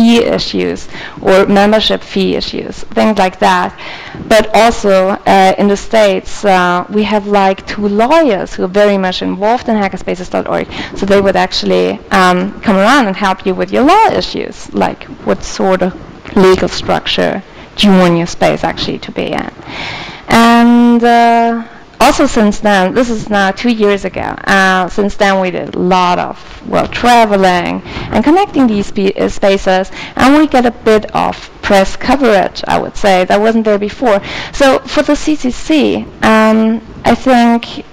fee issues or membership fee issues, things like that. But also in the States, we have like 2 lawyers who are very much involved in hackerspaces.org. So they would actually come around and help you with your law issues, like what sort of legal structure do you want your space actually to be in. And also since then, this is now 2 years ago, since then we did a lot of, well, traveling and connecting these spaces, and we get a bit of press coverage, I would say, that wasn't there before. So for the CCC, I think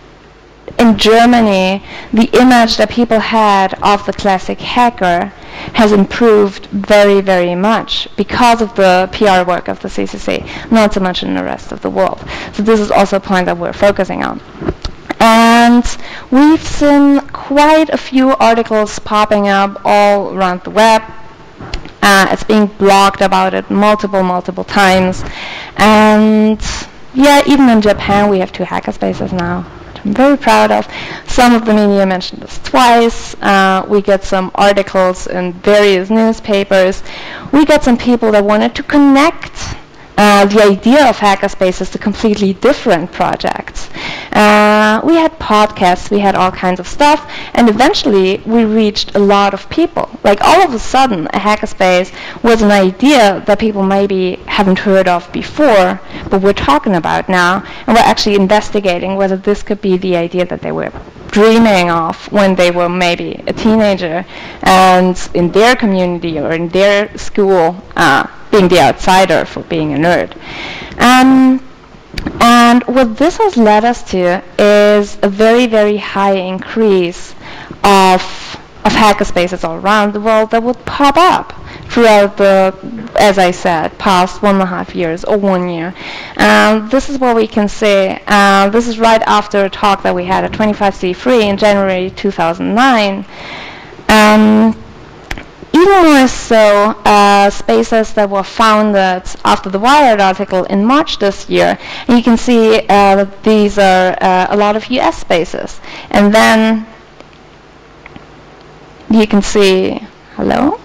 in Germany, the image that people had of the classic hacker has improved very, very much because of the PR work of the CCC, not so much in the rest of the world. So this is also a point that we're focusing on. And we've seen quite a few articles popping up all around the web. It's being blogged about it multiple times. And yeah, even in Japan, we have 2 hackerspaces now. I'm very proud of. Some of the media mentioned this twice. We get some articles in various newspapers. We got some people that wanted to connect the idea of hackerspaces to completely different projects. We had podcasts, we had all kinds of stuff, and eventually we reached a lot of people. Like all of a sudden, a hackerspace was an idea that people maybe haven't heard of before, but we're talking about now, and we're actually investigating whether this could be the idea that they were dreaming of when they were maybe a teenager, and in their community or in their school, being the outsider for being a nerd. And what this has led us to is a very, very high increase of hackerspaces all around the world that would pop up throughout the, as I said, past 1.5 years or 1 year. This is what we can see. This is right after a talk that we had at 25C3 in January 2009. Even more so, spaces that were founded after the Wired article in March this year. And you can see that these are a lot of US spaces. And then you can see, hello?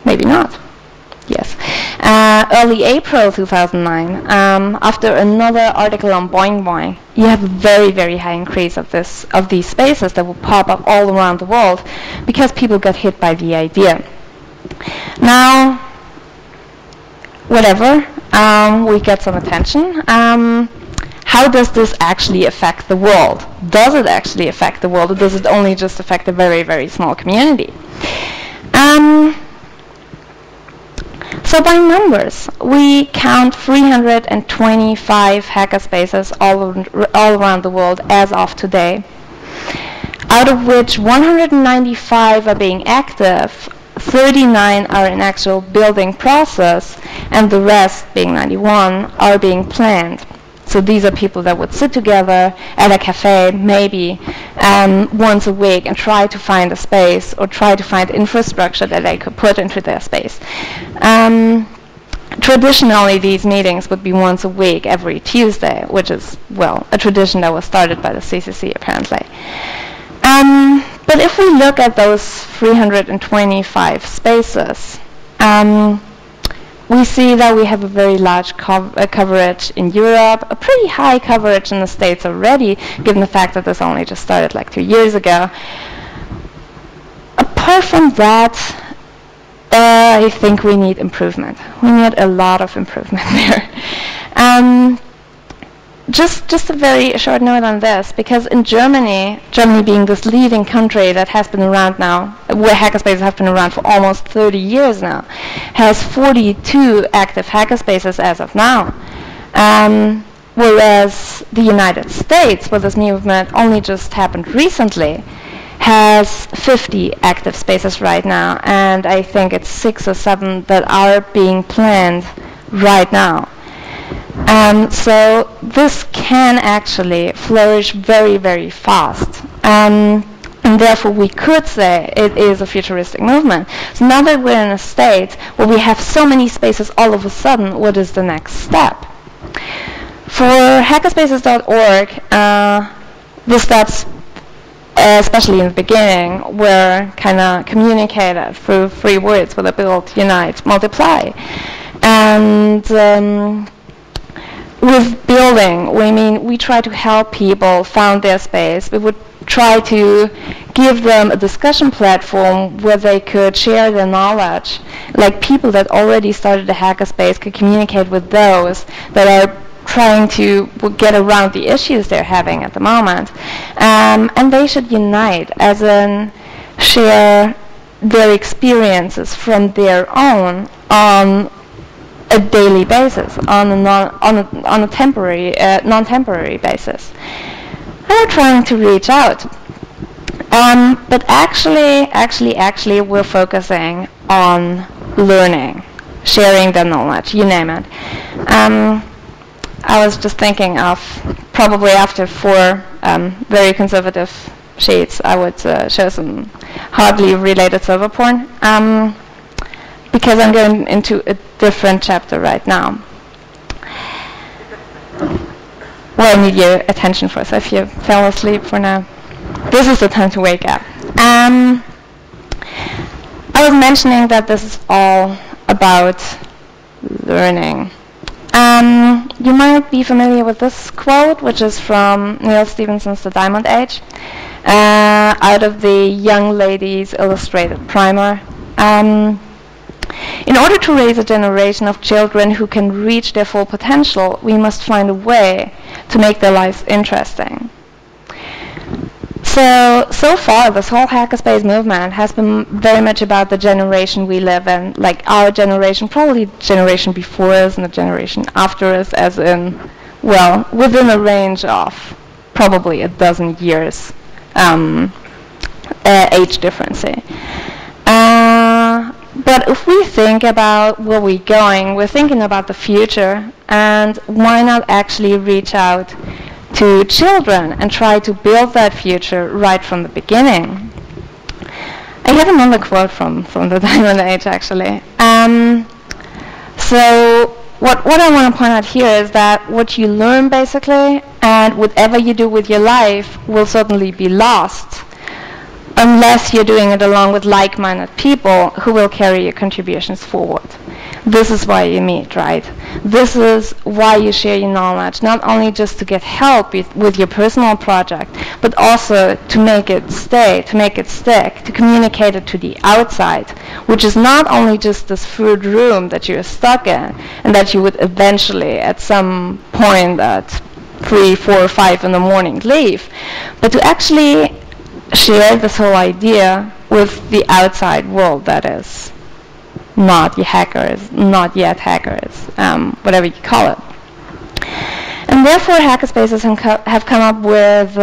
Maybe not. Yes. Early April 2009, after another article on Boing Boing, you have a very, very high increase of these spaces that will pop up all around the world because people got hit by the idea. Now, whatever, we get some attention. How does this actually affect the world? Does it actually affect the world, or does it only just affect a very, very small community? So by numbers, we count 325 hackerspaces all around the world as of today, out of which 195 are being active, 39 are in actual building process, and the rest, being 91, are being planned. So these are people that would sit together at a cafe maybe once a week and try to find a space or try to find infrastructure that they could put into their space. Traditionally, these meetings would be once a week, every Tuesday, which is, well, a tradition that was started by the CCC apparently. But if we look at those 325 spaces, we see that we have a very large coverage in Europe, a pretty high coverage in the States already, given the fact that this only just started like 2 years ago. Apart from that, I think we need improvement. We need a lot of improvement there. Just a very short note on this, because in Germany being this leading country that has been around now, where hackerspaces have been around for almost 30 years now, has 42 active hackerspaces as of now. Whereas the United States, where this movement only just happened recently, has 50 active spaces right now, and I think it's 6 or 7 that are being planned right now. So this can actually flourish very, very fast. And therefore we could say it is a futuristic movement. So now that we're in a state where we have so many spaces all of a sudden, what is the next step? For hackerspaces.org, the steps especially in the beginning, were kind of communicated through 3 words with a build, unite, multiply. And with building, we try to help people found their space. We would try to give them a discussion platform where they could share their knowledge. Like people that already started a hackerspace could communicate with those that are trying to get around the issues they're having at the moment. And they should unite, as in share their experiences from their own on a daily basis, on a temporary, non-temporary basis. And we're trying to reach out. But actually, we're focusing on learning, sharing the knowledge, you name it. I was just thinking of probably after 4 very conservative sheets, I would show some hardly related server porn, because I'm going into a different chapter right now. Well, I need your attention for, so if you fell asleep for now, this is the time to wake up. I was mentioning that this is all about learning. You might be familiar with this quote, which is from Neil Stephenson's The Diamond Age, out of the Young Ladies Illustrated Primer. In order to raise a generation of children who can reach their full potential, we must find a way to make their lives interesting. So far, this whole hackerspace movement has been very much about the generation we live in, like our generation, probably the generation before us and the generation after us, as in, well, within a range of probably a dozen years age difference. But if we think about where we're going, we're thinking about the future, and why not actually reach out to children and try to build that future right from the beginning? I have another quote from the Diamond Age, actually. So what I want to point out here is that what you learn, basically, and whatever you do with your life will certainly be lost unless you're doing it along with like-minded people who will carry your contributions forward. This is why you meet, right? This is why you share your knowledge, not only just to get help with your personal project, but also to make it stay, to make it stick, to communicate it to the outside, which is not only just this third room that you're stuck in, and that you would eventually, at some point at 3, 4, 5 in the morning leave, but to actually share this whole idea with the outside world, that is not your hackers, not yet hackers, whatever you call it. And therefore Hackerspaces have come up with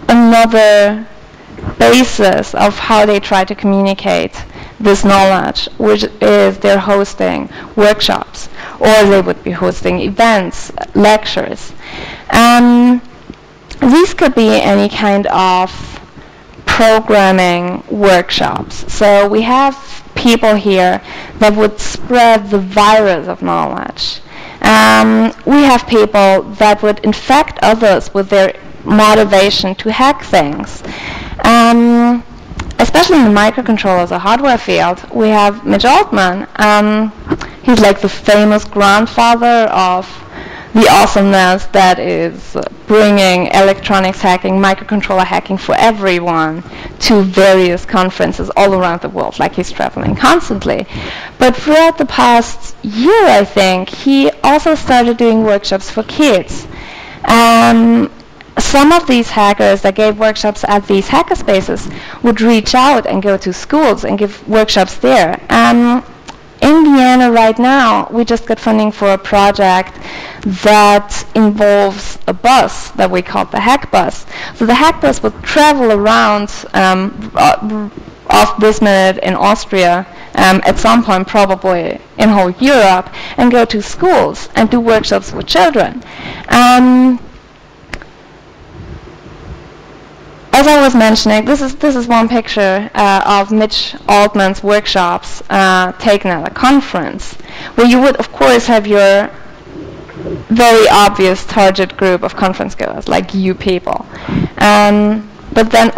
another basis of how they try to communicate this knowledge, which is they're hosting workshops, or they would be hosting events, lectures. These could be any kind of programming workshops. So we have people here that would spread the virus of knowledge. We have people that would infect others with their motivation to hack things. Especially in the microcontrollers or hardware field, we have Mitch Altman. He's like the famous grandfather of the awesomeness that is bringing electronics hacking, microcontroller hacking for everyone to various conferences all around the world, like he's traveling constantly. But throughout the past year, I think, he also started doing workshops for kids. Some of these hackers that gave workshops at these hackerspaces would reach out and go to schools and give workshops there. In Vienna right now, we just got funding for a project that involves a bus that we call the Hack Bus. So the Hack Bus would travel around off this minute in Austria, at some point probably in whole Europe, and go to schools and do workshops with children. As I was mentioning, this is one picture of Mitch Altman's workshops taken at a conference, where you would, of course, have your very obvious target group of conference goers, like you people. But then